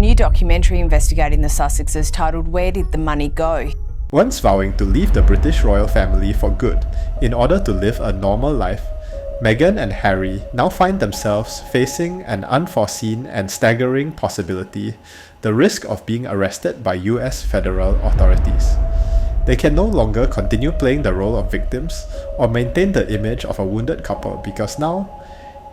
new documentary investigating the Sussexes titled Where Did the Money Go? Once vowing to leave the British royal family for good in order to live a normal life, Meghan and Harry now find themselves facing an unforeseen and staggering possibility: the risk of being arrested by US federal authorities. They can no longer continue playing the role of victims or maintain the image of a wounded couple because now,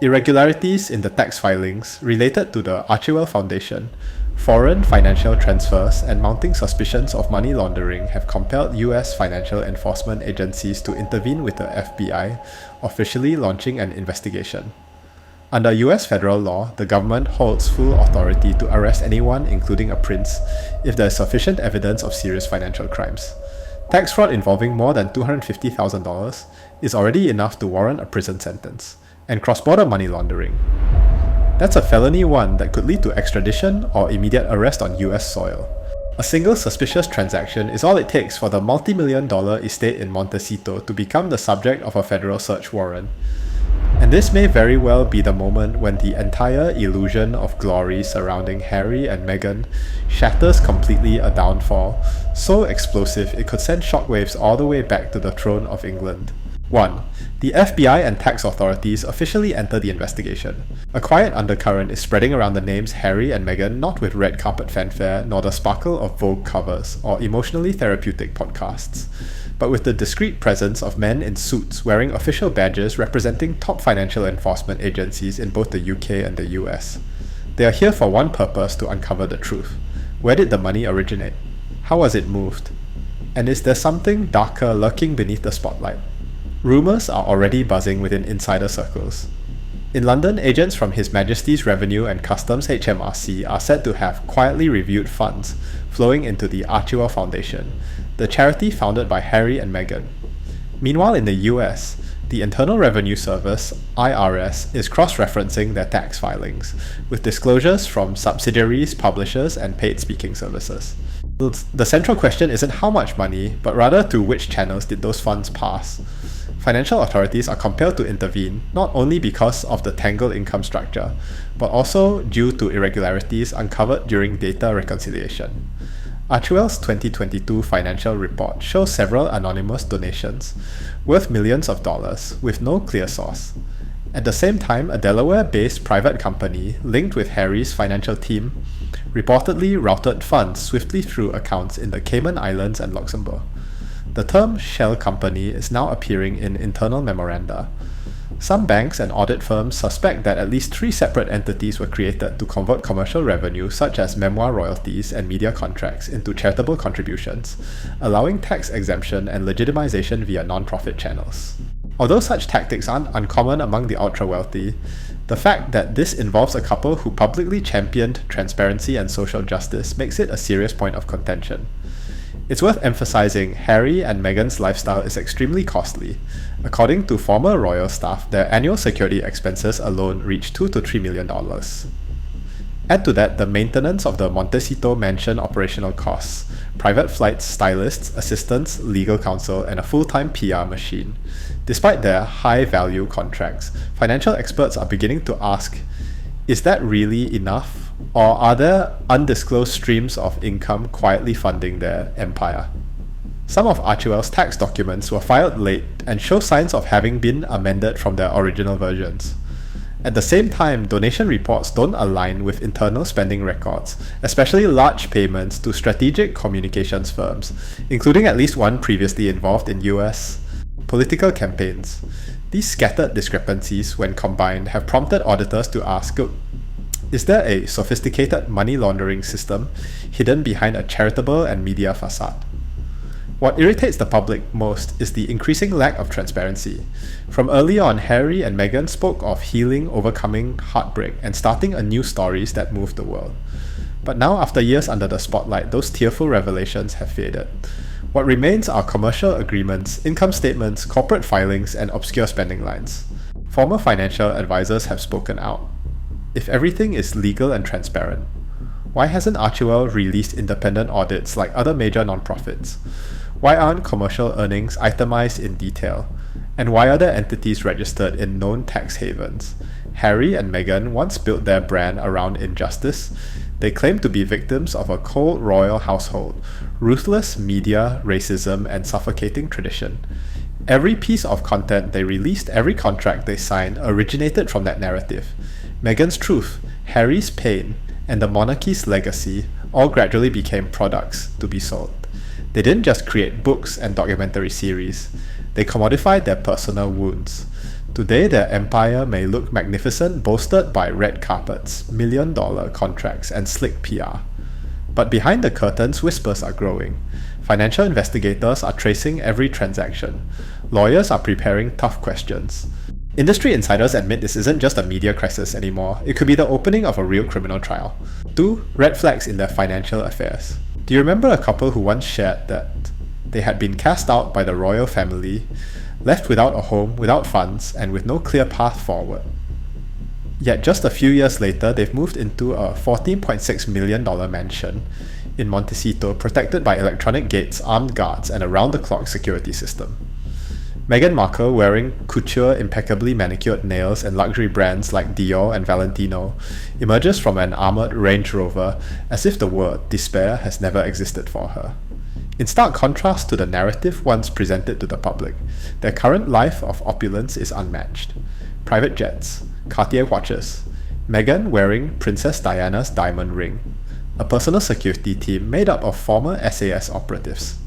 irregularities in the tax filings related to the Archewell Foundation, foreign financial transfers, and mounting suspicions of money laundering have compelled US financial enforcement agencies to intervene, with the FBI officially launching an investigation. Under US federal law, the government holds full authority to arrest anyone, including a prince, if there is sufficient evidence of serious financial crimes. Tax fraud involving more than $250,000 is already enough to warrant a prison sentence, and cross-border money laundering, that's a felony one that could lead to extradition or immediate arrest on US soil. A single suspicious transaction is all it takes for the multi-million-dollar estate in Montecito to become the subject of a federal search warrant. And this may very well be the moment when the entire illusion of glory surrounding Harry and Meghan shatters completely, a downfall so explosive it could send shockwaves all the way back to the throne of England. 1. The FBI and tax authorities officially enter the investigation. A quiet undercurrent is spreading around the names Harry and Meghan, not with red carpet fanfare nor the sparkle of Vogue covers or emotionally therapeutic podcasts, but with the discreet presence of men in suits wearing official badges representing top financial enforcement agencies in both the UK and the US. They are here for one purpose: to uncover the truth. Where did the money originate? How was it moved? And is there something darker lurking beneath the spotlight? Rumours are already buzzing within insider circles. In London, agents from His Majesty's Revenue and Customs HMRC are said to have quietly reviewed funds flowing into the Archewell Foundation, the charity founded by Harry and Meghan. Meanwhile, in the US, the Internal Revenue Service, IRS, is cross-referencing their tax filings, with disclosures from subsidiaries, publishers, and paid speaking services. The central question isn't how much money, but rather through which channels did those funds pass. Financial authorities are compelled to intervene not only because of the tangled income structure, but also due to irregularities uncovered during data reconciliation. Archewell's 2022 financial report shows several anonymous donations, worth millions of dollars, with no clear source. At the same time, a Delaware-based private company linked with Harry's financial team reportedly routed funds swiftly through accounts in the Cayman Islands and Luxembourg. The term shell company is now appearing in internal memoranda. Some banks and audit firms suspect that at least 3 separate entities were created to convert commercial revenue such as memoir royalties and media contracts into charitable contributions, allowing tax exemption and legitimization via non-profit channels. Although such tactics aren't uncommon among the ultra-wealthy, the fact that this involves a couple who publicly championed transparency and social justice makes it a serious point of contention. It's worth emphasizing Harry and Meghan's lifestyle is extremely costly. According to former royal staff, their annual security expenses alone reach $2 to $3 million. Add to that the maintenance of the Montecito mansion operational costs, private flights, stylists, assistants, legal counsel, and a full-time PR machine. Despite their high-value contracts, financial experts are beginning to ask, is that really enough? Or are there undisclosed streams of income quietly funding their empire? Some of Archewell's tax documents were filed late and show signs of having been amended from their original versions. At the same time, donation reports don't align with internal spending records, especially large payments to strategic communications firms, including at least one previously involved in US political campaigns. These scattered discrepancies, when combined, have prompted auditors to ask, is there a sophisticated money laundering system hidden behind a charitable and media facade? What irritates the public most is the increasing lack of transparency. From early on, Harry and Meghan spoke of healing, overcoming heartbreak, and starting anew stories that moved the world. But now, after years under the spotlight, those tearful revelations have faded. What remains are commercial agreements, income statements, corporate filings, and obscure spending lines. Former financial advisors have spoken out. If everything is legal and transparent, why hasn't Archewell released independent audits like other major nonprofits? Why aren't commercial earnings itemized in detail? And why are their entities registered in known tax havens? Harry and Meghan once built their brand around injustice. They claim to be victims of a cold royal household, ruthless media, racism, and suffocating tradition. Every piece of content they released, every contract they signed, originated from that narrative. Meghan's truth, Harry's pain, and the monarchy's legacy all gradually became products to be sold. They didn't just create books and documentary series, they commodified their personal wounds. Today, their empire may look magnificent, bolstered by red carpets, million-dollar contracts, and slick PR. But behind the curtains, whispers are growing. Financial investigators are tracing every transaction. Lawyers are preparing tough questions. Industry insiders admit this isn't just a media crisis anymore, it could be the opening of a real criminal trial. 2. Red flags in their financial affairs. Do you remember a couple who once shared that they had been cast out by the royal family, left without a home, without funds, and with no clear path forward? Yet just a few years later, they've moved into a $14.6 million mansion in Montecito, protected by electronic gates, armed guards, and a round-the-clock security system. Meghan Markle, wearing couture, impeccably manicured nails and luxury brands like Dior and Valentino, emerges from an armoured Range Rover as if the word despair has never existed for her. In stark contrast to the narrative once presented to the public, their current life of opulence is unmatched. Private jets, Cartier watches, Meghan wearing Princess Diana's diamond ring, a personal security team made up of former SAS operatives,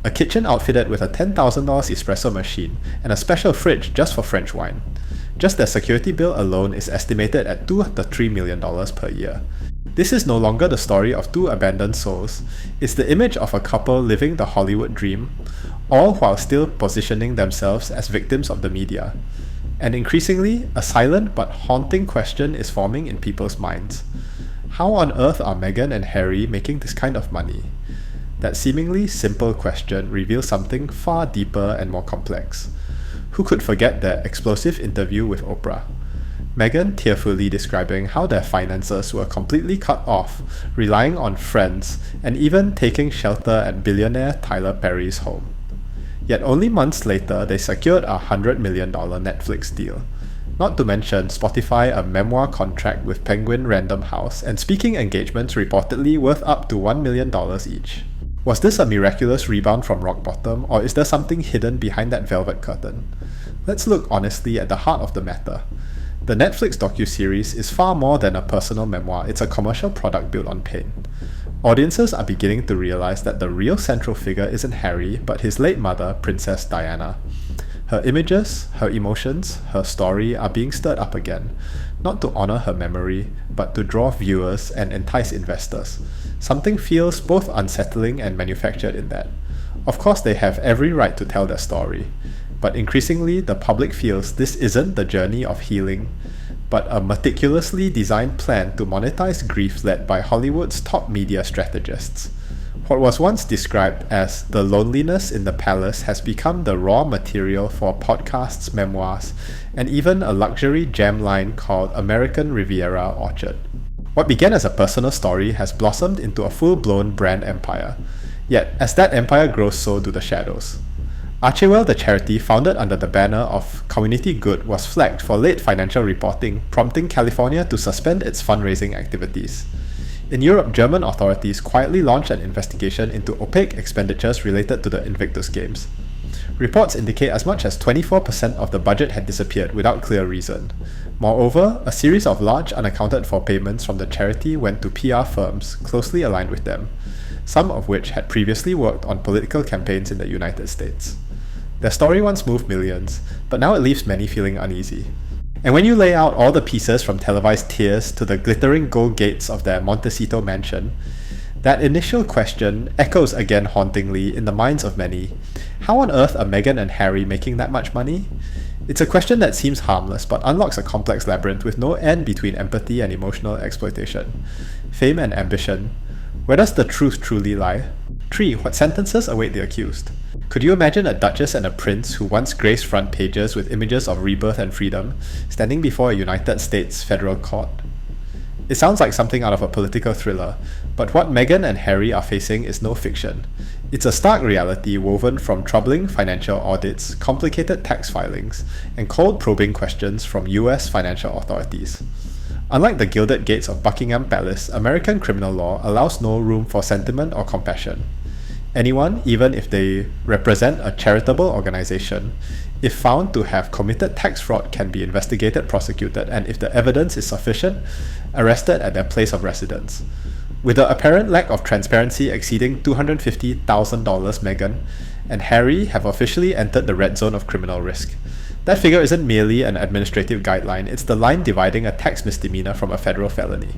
a kitchen outfitted with a $10,000 espresso machine and a special fridge just for French wine. Just their security bill alone is estimated at $2 to $3 million per year. This is no longer the story of two abandoned souls, it's the image of a couple living the Hollywood dream, all while still positioning themselves as victims of the media. And increasingly, a silent but haunting question is forming in people's minds. How on earth are Meghan and Harry making this kind of money? That seemingly simple question reveals something far deeper and more complex. Who could forget their explosive interview with Oprah? Meghan tearfully describing how their finances were completely cut off, relying on friends, and even taking shelter at billionaire Tyler Perry's home. Yet only months later, they secured a $100 million Netflix deal. Not to mention Spotify, a memoir contract with Penguin Random House, and speaking engagements reportedly worth up to $1 million each. Was this a miraculous rebound from rock bottom, or is there something hidden behind that velvet curtain? Let's look honestly at the heart of the matter. The Netflix docuseries is far more than a personal memoir, it's a commercial product built on pain. Audiences are beginning to realize that the real central figure isn't Harry, but his late mother, Princess Diana. Her images, her emotions, her story are being stirred up again, not to honor her memory, but to draw viewers and entice investors. Something feels both unsettling and manufactured in that. Of course, they have every right to tell their story, but increasingly the public feels this isn't the journey of healing, but a meticulously designed plan to monetize grief led by Hollywood's top media strategists. What was once described as the loneliness in the palace has become the raw material for podcasts, memoirs, and even a luxury gem line called American Riviera Orchard. What began as a personal story has blossomed into a full-blown brand empire. Yet, as that empire grows, so do the shadows. Archewell, the charity founded under the banner of community good, was flagged for late financial reporting, prompting California to suspend its fundraising activities. In Europe, German authorities quietly launched an investigation into opaque expenditures related to the Invictus Games. Reports indicate as much as 24% of the budget had disappeared without clear reason. Moreover, a series of large unaccounted-for payments from the charity went to PR firms closely aligned with them, some of which had previously worked on political campaigns in the United States. Their story once moved millions, but now it leaves many feeling uneasy. And when you lay out all the pieces from televised tears to the glittering gold gates of their Montecito mansion, that initial question echoes again hauntingly in the minds of many. How on earth are Meghan and Harry making that much money? It's a question that seems harmless but unlocks a complex labyrinth with no end between empathy and emotional exploitation. Fame and ambition. Where does the truth truly lie? 3. What sentences await the accused? Could you imagine a duchess and a prince who once graced front pages with images of rebirth and freedom standing before a United States federal court? It sounds like something out of a political thriller, but what Meghan and Harry are facing is no fiction. It's a stark reality woven from troubling financial audits, complicated tax filings, and cold probing questions from US financial authorities. Unlike the gilded gates of Buckingham Palace, American criminal law allows no room for sentiment or compassion. Anyone, even if they represent a charitable organization, if found to have committed tax fraud, can be investigated, prosecuted, and if the evidence is sufficient, arrested at their place of residence. With the apparent lack of transparency exceeding $250,000, Meghan and Harry have officially entered the red zone of criminal risk. That figure isn't merely an administrative guideline, it's the line dividing a tax misdemeanor from a federal felony.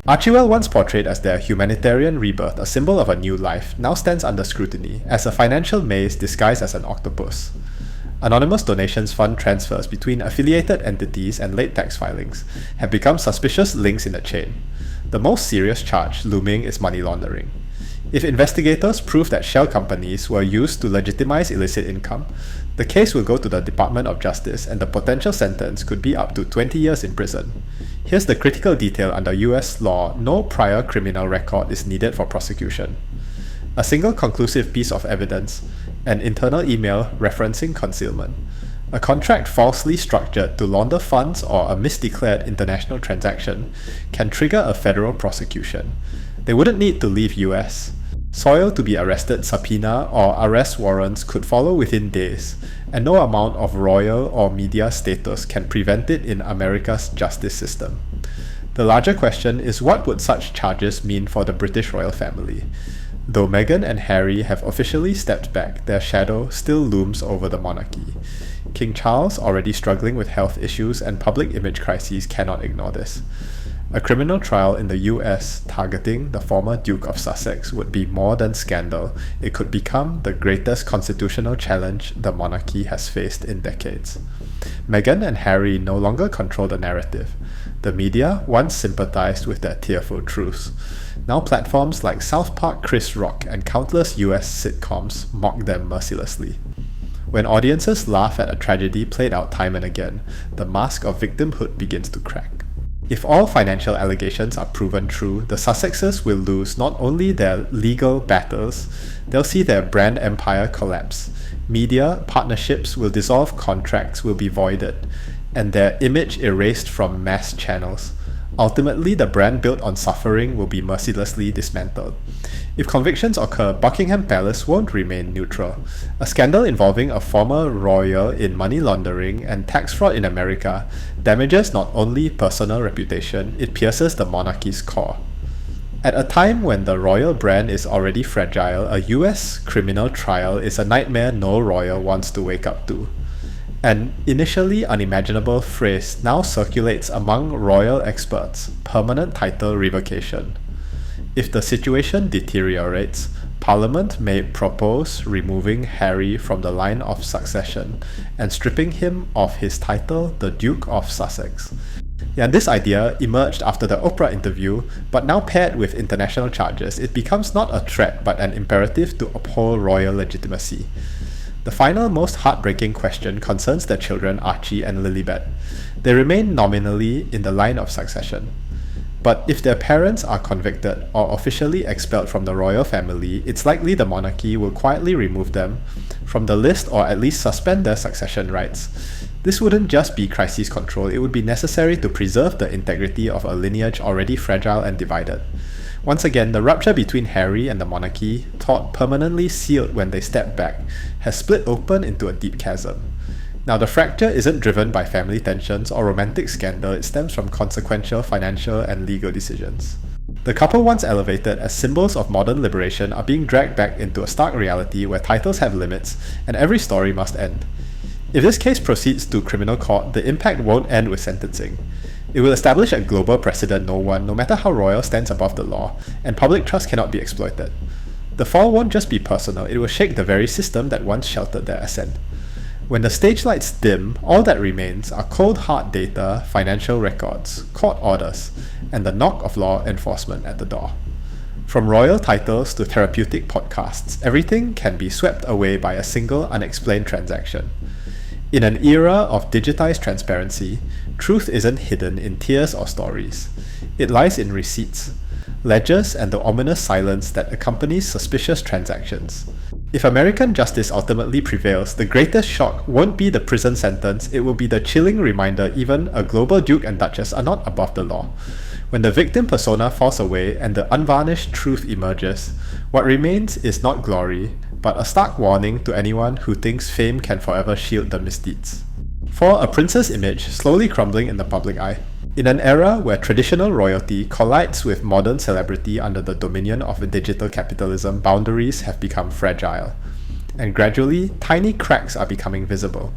Archewell, once portrayed as their humanitarian rebirth, a symbol of a new life, now stands under scrutiny as a financial maze disguised as an octopus. Anonymous donations fund transfers between affiliated entities and late tax filings have become suspicious links in the chain. The most serious charge looming is money laundering. If investigators prove that shell companies were used to legitimize illicit income, the case will go to the Department of Justice and the potential sentence could be up to 20 years in prison. Here's the critical detail: under US law, no prior criminal record is needed for prosecution. A single conclusive piece of evidence, an internal email referencing concealment, a contract falsely structured to launder funds, or a misdeclared international transaction can trigger a federal prosecution. They wouldn't need to leave US. Soil to be arrested subpoena or arrest warrants could follow within days, and no amount of royal or media status can prevent it in America's justice system. The larger question is, what would such charges mean for the British royal family? Though Meghan and Harry have officially stepped back, their shadow still looms over the monarchy. King Charles, already struggling with health issues and public image crises, cannot ignore this. A criminal trial in the US targeting the former Duke of Sussex would be more than scandal. It could become the greatest constitutional challenge the monarchy has faced in decades. Meghan and Harry no longer control the narrative. The media once sympathized with their tearful truths. Now platforms like South Park, Chris Rock, and countless US sitcoms mock them mercilessly. When audiences laugh at a tragedy played out time and again, the mask of victimhood begins to crack. If all financial allegations are proven true, the Sussexes will lose not only their legal battles, they'll see their brand empire collapse. Media partnerships will dissolve, contracts will be voided, and their image erased from mass channels. Ultimately, the brand built on suffering will be mercilessly dismantled. If convictions occur, Buckingham Palace won't remain neutral. A scandal involving a former royal in money laundering and tax fraud in America damages not only personal reputation, it pierces the monarchy's core. At a time when the royal brand is already fragile, a US criminal trial is a nightmare no royal wants to wake up to. An initially unimaginable phrase now circulates among royal experts: permanent title revocation. If the situation deteriorates, Parliament may propose removing Harry from the line of succession and stripping him of his title, the Duke of Sussex. And this idea emerged after the Oprah interview, but now paired with international charges, it becomes not a threat but an imperative to uphold royal legitimacy. The final, most heartbreaking question concerns their children Archie and Lilibet. They remain nominally in the line of succession. But if their parents are convicted or officially expelled from the royal family, it's likely the monarchy will quietly remove them from the list or at least suspend their succession rights. This wouldn't just be crisis control, it would be necessary to preserve the integrity of a lineage already fragile and divided. Once again, the rupture between Harry and the monarchy, thought permanently sealed when they stepped back, has split open into a deep chasm. Now, the fracture isn't driven by family tensions or romantic scandal, it stems from consequential financial and legal decisions. The couple once elevated as symbols of modern liberation are being dragged back into a stark reality where titles have limits and every story must end. If this case proceeds to criminal court, the impact won't end with sentencing. It will establish a global precedent no matter how royal, stands above the law, and public trust cannot be exploited. The fall won't just be personal, it will shake the very system that once sheltered their ascent. When the stage lights dim, all that remains are cold hard data, financial records, court orders, and the knock of law enforcement at the door. From royal titles to therapeutic podcasts, everything can be swept away by a single unexplained transaction. In an era of digitized transparency, truth isn't hidden in tears or stories. It lies in receipts. ledgers, and the ominous silence that accompanies suspicious transactions. If American justice ultimately prevails, the greatest shock won't be the prison sentence, it will be the chilling reminder even a global duke and duchess are not above the law. When the victim persona falls away and the unvarnished truth emerges, what remains is not glory, but a stark warning to anyone who thinks fame can forever shield the misdeeds. For a prince's image slowly crumbling in the public eye. In an era where traditional royalty collides with modern celebrity under the dominion of digital capitalism, boundaries have become fragile. And gradually, tiny cracks are becoming visible.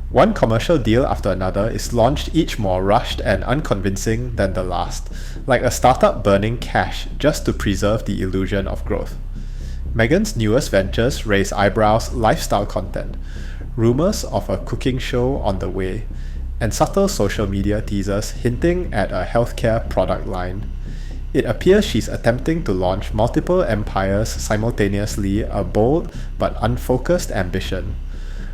One commercial deal after another is launched, each more rushed and unconvincing than the last, like a startup burning cash just to preserve the illusion of growth. Meghan's newest ventures raise eyebrows: lifestyle content, rumours of a cooking show on the way, and subtle social media teasers hinting at a healthcare product line. It appears she's attempting to launch multiple empires simultaneously, a bold but unfocused ambition.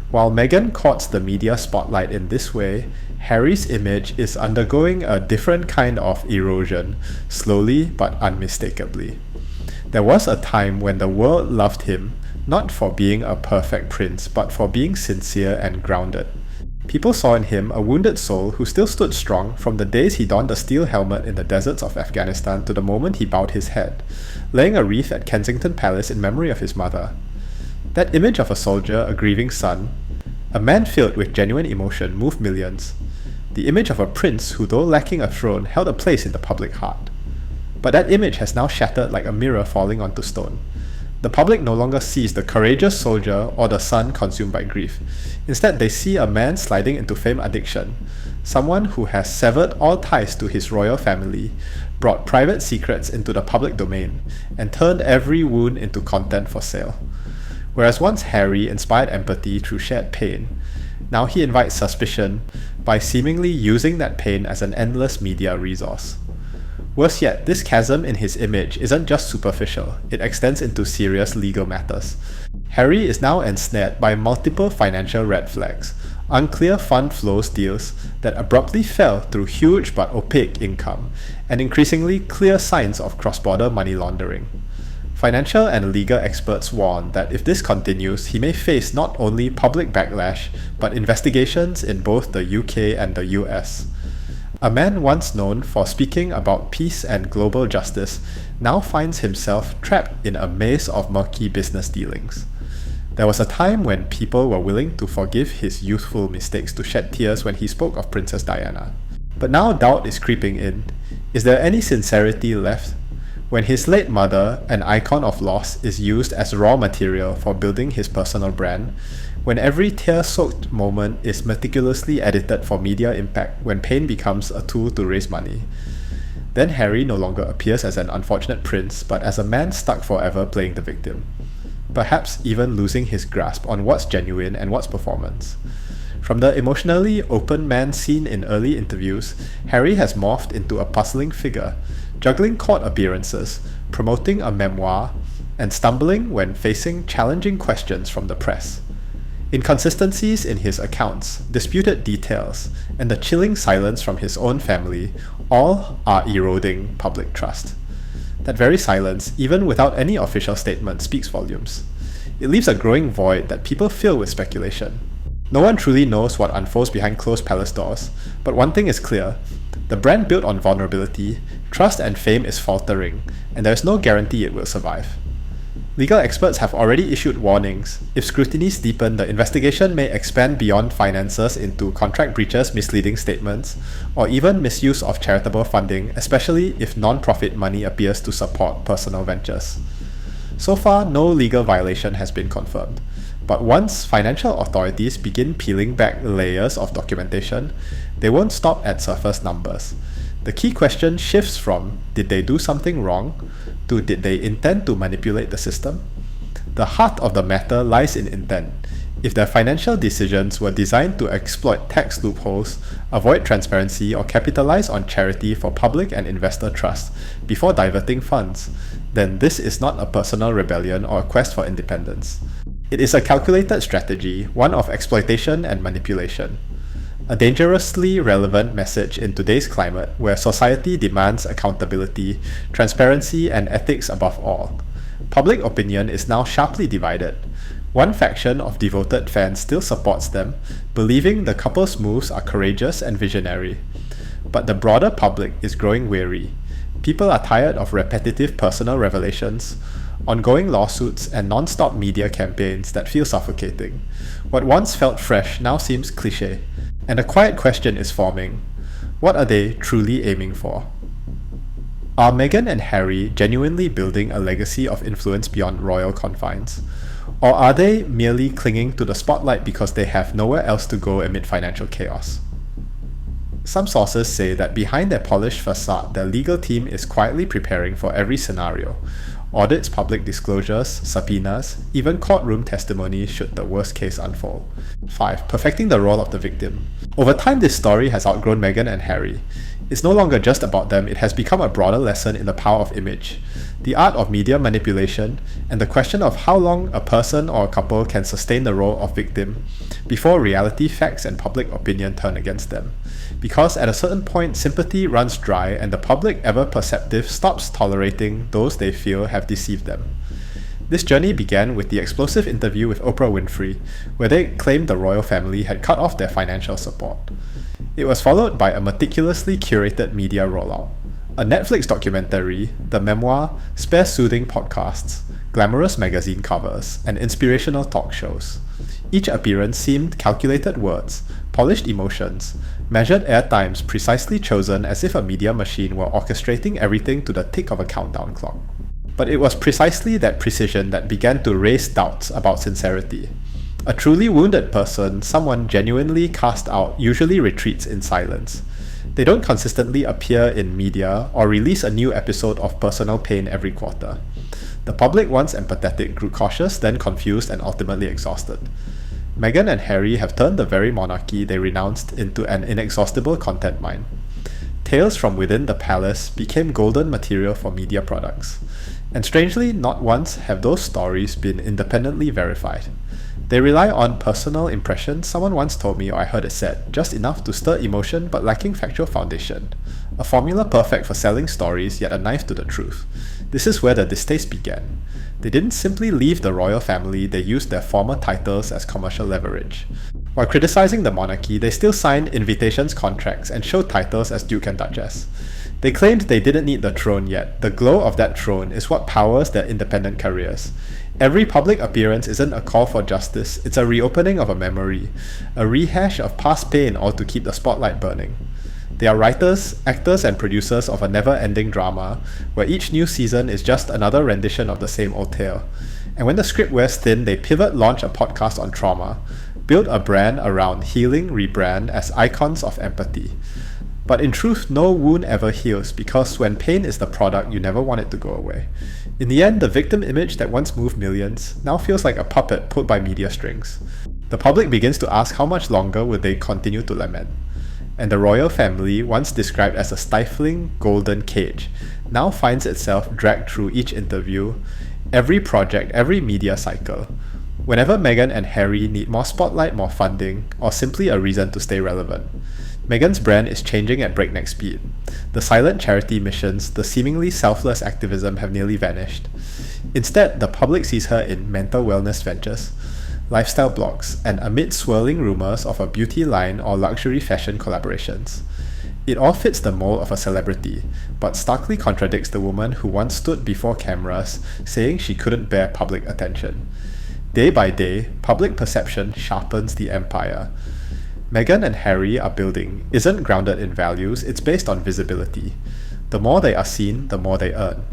While Meghan courts the media spotlight in this way, Harry's image is undergoing a different kind of erosion, slowly but unmistakably. There was a time when the world loved him, not for being a perfect prince, but for being sincere and grounded. People saw in him a wounded soul who still stood strong from the days he donned a steel helmet in the deserts of Afghanistan to the moment he bowed his head, laying a wreath at Kensington Palace in memory of his mother. That image of a soldier, a grieving son, a man filled with genuine emotion, moved millions. The image of a prince who, though lacking a throne, held a place in the public heart. But that image has now shattered like a mirror falling onto stone. The public no longer sees the courageous soldier or the son consumed by grief. Instead, they see a man sliding into fame addiction, someone who has severed all ties to his royal family, brought private secrets into the public domain, and turned every wound into content for sale. Whereas once Harry inspired empathy through shared pain, now he invites suspicion by seemingly using that pain as an endless media resource. Worse yet, this chasm in his image isn't just superficial, it extends into serious legal matters. Harry is now ensnared by multiple financial red flags, unclear fund flows deals that abruptly fell through huge but opaque income, and increasingly clear signs of cross-border money laundering. Financial and legal experts warn that if this continues, he may face not only public backlash, but investigations in both the UK and the US. A man once known for speaking about peace and global justice now finds himself trapped in a maze of murky business dealings. There was a time when people were willing to forgive his youthful mistakes, to shed tears when he spoke of Princess Diana. But now doubt is creeping in. Is there any sincerity left? When his late mother, an icon of loss, is used as raw material for building his personal brand, when every tear-soaked moment is meticulously edited for media impact, when pain becomes a tool to raise money, then Harry no longer appears as an unfortunate prince, but as a man stuck forever playing the victim, perhaps even losing his grasp on what's genuine and what's performance. From the emotionally open man seen in early interviews, Harry has morphed into a puzzling figure, juggling court appearances, promoting a memoir, and stumbling when facing challenging questions from the press. Inconsistencies in his accounts, disputed details, and the chilling silence from his own family all are eroding public trust. That very silence, even without any official statement, speaks volumes. It leaves a growing void that people fill with speculation. No one truly knows what unfolds behind closed palace doors, but one thing is clear: the brand built on vulnerability, trust and fame is faltering, and there is no guarantee it will survive. Legal experts have already issued warnings. If scrutinies deepen, the investigation may expand beyond finances into contract breaches, misleading statements, or even misuse of charitable funding, especially if non-profit money appears to support personal ventures. So far, no legal violation has been confirmed. But once financial authorities begin peeling back layers of documentation, they won't stop at surface numbers. The key question shifts from did they do something wrong to did they intend to manipulate the system? The heart of the matter lies in intent. If their financial decisions were designed to exploit tax loopholes, avoid transparency, or capitalize on charity for public and investor trust before diverting funds, then this is not a personal rebellion or a quest for independence. It is a calculated strategy, one of exploitation and manipulation. a dangerously relevant message in today's climate where society demands accountability, transparency, and ethics above all. Public opinion is now sharply divided. One faction of devoted fans still supports them, believing the couple's moves are courageous and visionary. But the broader public is growing weary. People are tired of repetitive personal revelations, ongoing lawsuits, and non-stop media campaigns that feel suffocating. What once felt fresh now seems cliché, and a quiet question is forming. What are they truly aiming for? Are Meghan and Harry genuinely building a legacy of influence beyond royal confines? Or are they merely clinging to the spotlight because they have nowhere else to go amid financial chaos? Some sources say that behind their polished facade, their legal team is quietly preparing for every scenario. Audits, public disclosures, subpoenas, even courtroom testimony should the worst case unfold. 5. Perfecting the role of the victim. Over time, this story has outgrown Meghan and Harry. It's no longer just about them, it has become a broader lesson in the power of image, the art of media manipulation, and the question of how long a person or a couple can sustain the role of victim before reality, facts, and public opinion turn against them. Because at a certain point, sympathy runs dry and the public, ever perceptive, stops tolerating those they feel have deceived them. This journey began with the explosive interview with Oprah Winfrey, where they claimed the royal family had cut off their financial support. It was followed by a meticulously curated media rollout, a Netflix documentary, the memoir, spare soothing podcasts, glamorous magazine covers, and inspirational talk shows. Each appearance seemed calculated words, polished emotions, measured airtimes precisely chosen as if a media machine were orchestrating everything to the tick of a countdown clock. But it was precisely that precision that began to raise doubts about sincerity. A truly wounded person, someone genuinely cast out, usually retreats in silence. They don't consistently appear in media or release a new episode of personal pain every quarter. The public, once empathetic, grew cautious, then confused, and ultimately exhausted. Meghan and Harry have turned the very monarchy they renounced into an inexhaustible content mine. Tales from within the palace became golden material for media products. And strangely, not once have those stories been independently verified. They rely on personal impressions, someone once told me, or I heard it said, just enough to stir emotion but lacking factual foundation. A formula perfect for selling stories, yet a knife to the truth. This is where the distaste began. They didn't simply leave the royal family, they used their former titles as commercial leverage. While criticizing the monarchy, they still signed invitations contracts and showed titles as Duke and Duchess. They claimed they didn't need the throne yet. The glow of that throne is what powers their independent careers. Every public appearance isn't a call for justice, it's a reopening of a memory, a rehash of past pain, all to keep the spotlight burning. They are writers, actors, and producers of a never-ending drama, where each new season is just another rendition of the same old tale. And when the script wears thin, they pivot, launch a podcast on trauma, build a brand around healing, rebrand as icons of empathy. But in truth, no wound ever heals, because when pain is the product, you never want it to go away. In the end, the victim image that once moved millions now feels like a puppet pulled by media strings. The public begins to ask how much longer will they continue to lament. And the royal family, once described as a stifling golden cage, now finds itself dragged through each interview, every project, every media cycle. Whenever Meghan and Harry need more spotlight, more funding, or simply a reason to stay relevant. Meghan's brand is changing at breakneck speed. The silent charity missions, the seemingly selfless activism have nearly vanished. Instead, the public sees her in mental wellness ventures, lifestyle blogs, and amid swirling rumors of a beauty line or luxury fashion collaborations. It all fits the mold of a celebrity, but starkly contradicts the woman who once stood before cameras saying she couldn't bear public attention. Day by day, public perception sharpens the empire. Meghan and Harry are building isn't grounded in values, it's based on visibility. The more they are seen, the more they earn.